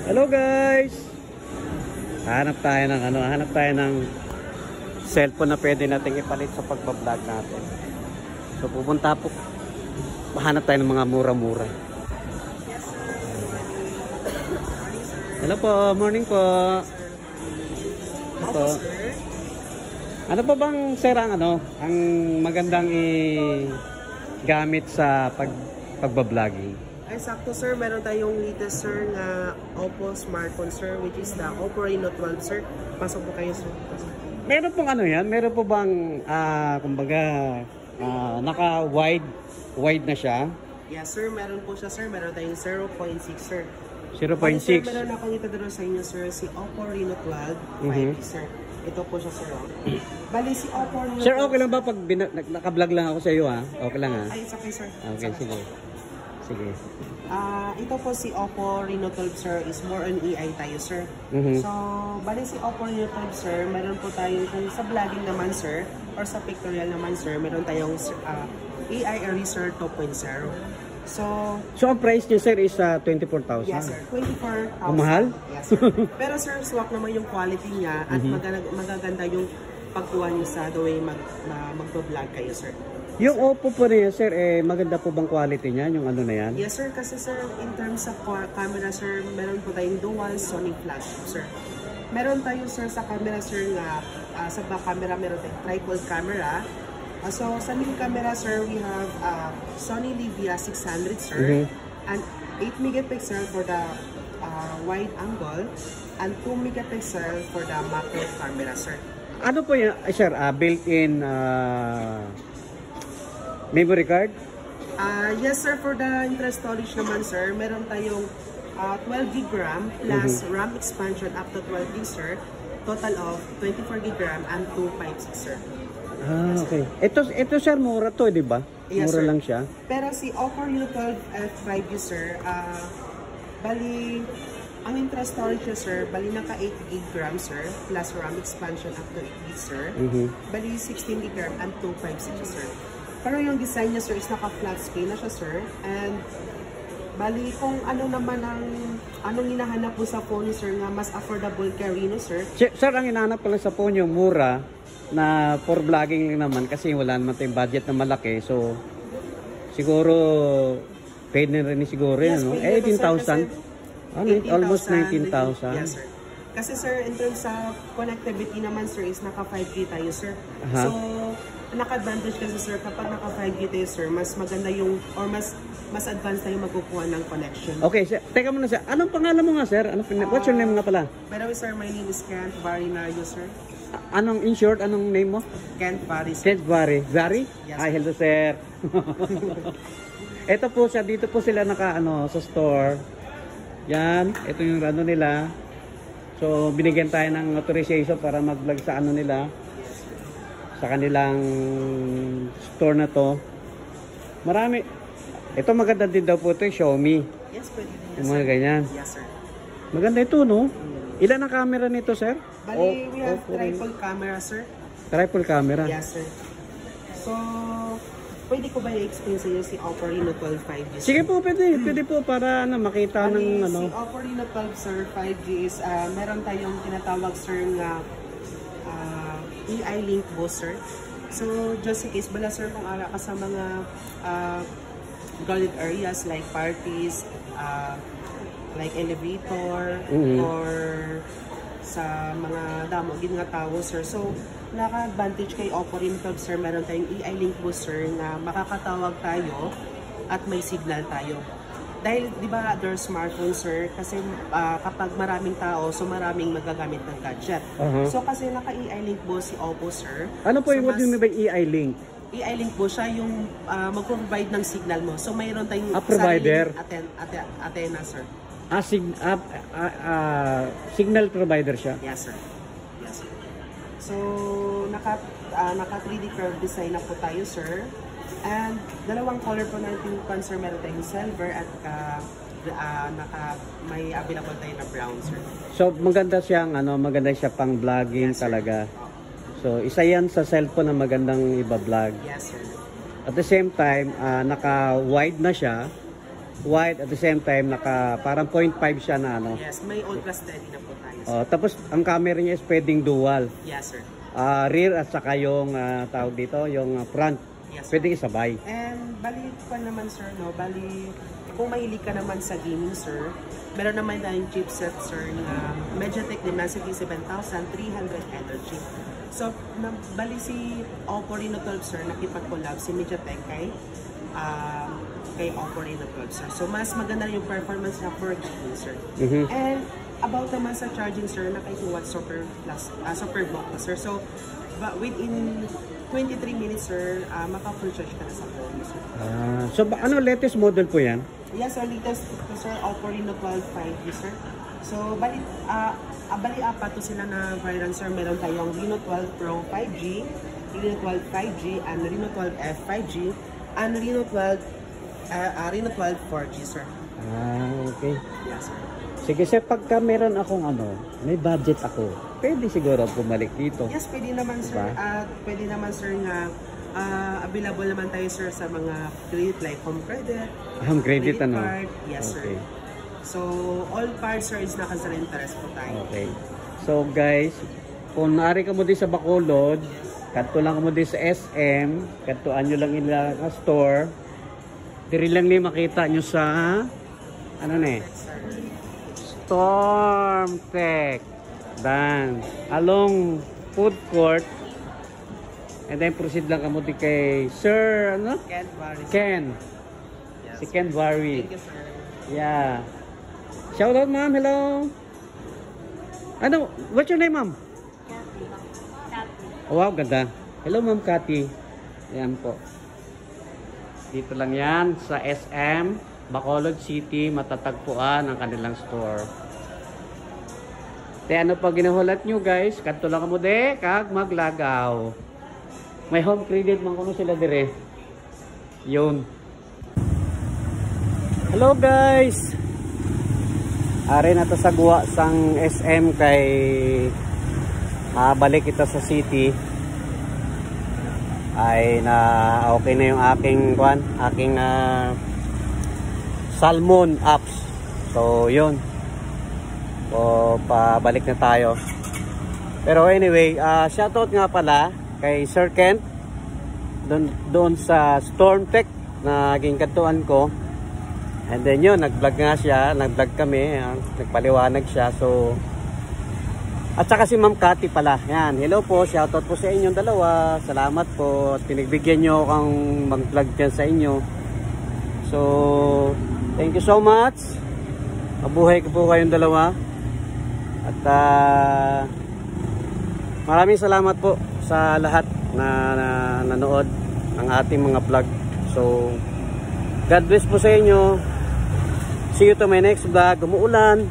Hello guys! Hanap tayo ng cellphone na pwede nating ipalit sa pagbablog natin. So pupunta po, hanap tayo ng mga mura-mura. Hello po, morning po. Ito. Ano pa bang sir ang magandang gamit sa pagbabloging? Ay, sakto sir, meron tayong latest sir na Oppo smartphone sir, which is the Oppo Reno 12 sir. Pasok po kayo sir. Meron pong yan? Meron po bang, kumbaga, naka-wide na siya? Yes sir, meron po siya sir. Meron tayong 0.6 sir. 0.6? Meron akong itadalo sa inyo sir, si Oppo Reno 12 5G sir. Ito po siya sir. Bali si Oppo Reno 12. Sir, okay lang ba pag naka-vlog lang ako sa iyo ha? Okay lang ha? Ay, it's okay sir. Okay, sige. Sige. Ito po si Oppo Reno 12 sir is more on AI tayo sir. So, bali si Oppo Reno 12 sir, meron po tayo kung sa vlogging naman sir or sa pictorial naman sir, meron tayong AI Eraser 2.0. So ang price niya sir is 24,000? Yes sir, 24,000. Mahal? Yes sir. Pero sir, swak naman yung quality niya at magaganda yung pagkuha niyo sa the way mag-vlog kayo sir. Yung Oppo po niya sir, maganda po bang quality niya? Yung ano na yan? Yes sir, kasi sir, in terms of camera sir, meron po tayong dual Sony flagship sir. Meron tayo sir sa camera sir nga, sa back camera meron tayong tripod camera. So sa main camera sir, we have Sony Livia 600 sir, and 8 megapixel for the wide angle, and 2 megapixel for the macro camera sir. Ano po yan sir, built-in memory card? Yes sir, for the internal storage naman sir, meron tayong 12 GB RAM plus RAM expansion up to 12 GB sir. Total of 24 GB RAM and 256 sir. Yes, okay. Ito sir, mura to, di ba? Yes, mura sir. lang siya. Pero si Oppo Reno 12 5G sir, bali ang internal storage niya sir, bali naka 8 GB RAM sir, plus RAM expansion up to 8 GB sir. Bali 16 GB RAM and 256 sir. Pero yung design niya sir is naka-flat screen na siya sir. And bali kung ano naman anong hinahanap po sa phone sir nga mas affordable kay Reno sir. Sir, ang hinahanap ko lang sa phone yung mura na for vlogging lang naman kasi wala naman tayong budget na malaki. So siguro paid na rin siguro yes, no? 18,000. Almost 19,000. Yes sir. Kasi sir, in terms sa connectivity naman sir is naka 5G tayo sir. So naka-advantage kasi sir kapag naka 5G tayo sir, mas maganda yung or mas advanced tayo magkukuha ng connection. Okay, sir. Teka muna sir. Anong pangalan mo nga sir? What's your name nga pala? By the way sir, my name is Kent Varinario sir. Anong in short, anong name mo? Kent Vari. Kent Vari. Vari? Yes, Ay, hello sir. Ito po siya, dito po sila sa store. Yan, ito yung nila. So, binigyan tayo ng authorization para mag-vlog sa nila. Sa kanilang store na to. Marami. Ito maganda din daw po ito, Xiaomi. Yes, pwede din. Yung mga ganyan. Yes, sir. Maganda ito, no? Ilan ang camera nito, sir? Bali, we have triple camera, sir. Triple camera? Yes, sir. So, pwede ko ba i-explain sa inyo si Oppo Reno 12 5G? Sige po, pwede. Pwede po para makita ng Si Oppo Reno 12, sir, 5G is, meron tayong tinatawag, sir, nga AI link booster. So, just in case, bala, sir, kung ara ka sa mga guarded areas like parties, like elevator, or sa mga damo, nga tao, sir. So, naka-advantage kay Oppo Reno 12, sir, meron tayong AI link booster na makakatawag tayo at may signal tayo. Dahil, di ba, their smartphone, sir, kasi kapag maraming tao, so maraming magagamit ng gadget. So, kasi naka-AI link po si Oppo, sir. Ano po yung what do you mean by AI link? AI link po siya yung mag-provide ng signal mo. So, mayroon tayong provider? Antenna, sir. Signal provider siya? Yes, sir. Yes, sir. So, naka 3D curve design na po tayo, sir. And dalawang color po natin sir, meron tayong silver at may available tayo na brown, sir. So maganda siyang maganda siya pang vlogging, yes, talaga. So isa yan sa cellphone na magandang iba-vlog. Yes, sir. At the same time, naka-wide na siya. white at the same time naka parang 0.5 siya na ano. Yes, may ultra steady na po tayo, sir. Oh, tapos ang camera niya is pwedeng dual. Yes, sir. Rear at saka yung tawag dito, yung front. Yes, sir. Pwedeng isabay. And bali pa naman, sir, no? Bali, kung mahilig ka naman sa gaming, sir, meron naman tayong chipset, sir, na MediaTek Dimensity 7300 Energy. So, bali si Oppo Reno 12, sir, nakipag-collab si MediaTek kay Oppo Reno 12, sir. So, mas maganda yung performance niya for gaming, sir. And about naman sa charging, sir, naka 2 watts super block pa, sir. So, within 23 minutes, sir, maka-full charge ka na sa phone, sir. So, ano latest model po yan? Yes, sir, latest po, sir, Oppo Reno 12 5G, sir. So, bali apat to sila na variant, sir. Meron tayong Reno 12 Pro 5G, Reno 12 5G, and Reno 12F 5G, and Reno 12 4G, sir. Okay. Yes, sir. Sige, sir, pagka meron akong may budget ako, pwede siguro bumalik dito. Yes, pwede naman, sir. Diba? Pwede naman, sir, nga available naman tayo, sir, sa mga credit like home credit, Credit card. Yes, okay. sir. So, all cards, sir, is naka-zero interest po tayo. Okay. So, guys, kung naari ka mo din sa Bacolod, kanto lang mo din sa SM, kantuan nyo lang ila ka store, diri lang ni makita nyo sa, Storm Tech Dance along food court, and then proceed lang kamo di kay Sir Ken. Yes, Si Ken Barry. thank you, sir. Yeah. Shout out, ma'am. Hello. What's your name, ma'am? Oh, wow, ganda. Hello, ma'am Cathy. Yan po. Dito lang yan sa SM Bacolod City, matatagpuan ang kanilang store. Te ano pa ginahulat nyo, guys? Kadto lang kamo de kag maglagaw. May home credit man kuno sila dire. Yun. Hello, guys. Are na to sa guwa sang SM kay balik kita sa city. Ay na okay na yung aking Salmon apps. So, yun. So, pabalik na tayo. Pero anyway, shoutout nga pala kay Sir Kent doon sa Storm Tech na naging kantuan ko. And then yun, nag-vlog nga siya. Nag-vlog kami. Nagpaliwanag siya. So, at saka si Ma'am Cathy pala. Yan. Hello po. Shoutout po sa inyong dalawa. Salamat po. At pinagbigyan nyo akong mag-vlog dyan sa inyo. So, thank you so much. Mabuhay ko po kayong dalawa. At maraming salamat po sa lahat na nanood ng ating mga vlog. So, God bless po sa inyo. See you to my next vlog. Umuulan.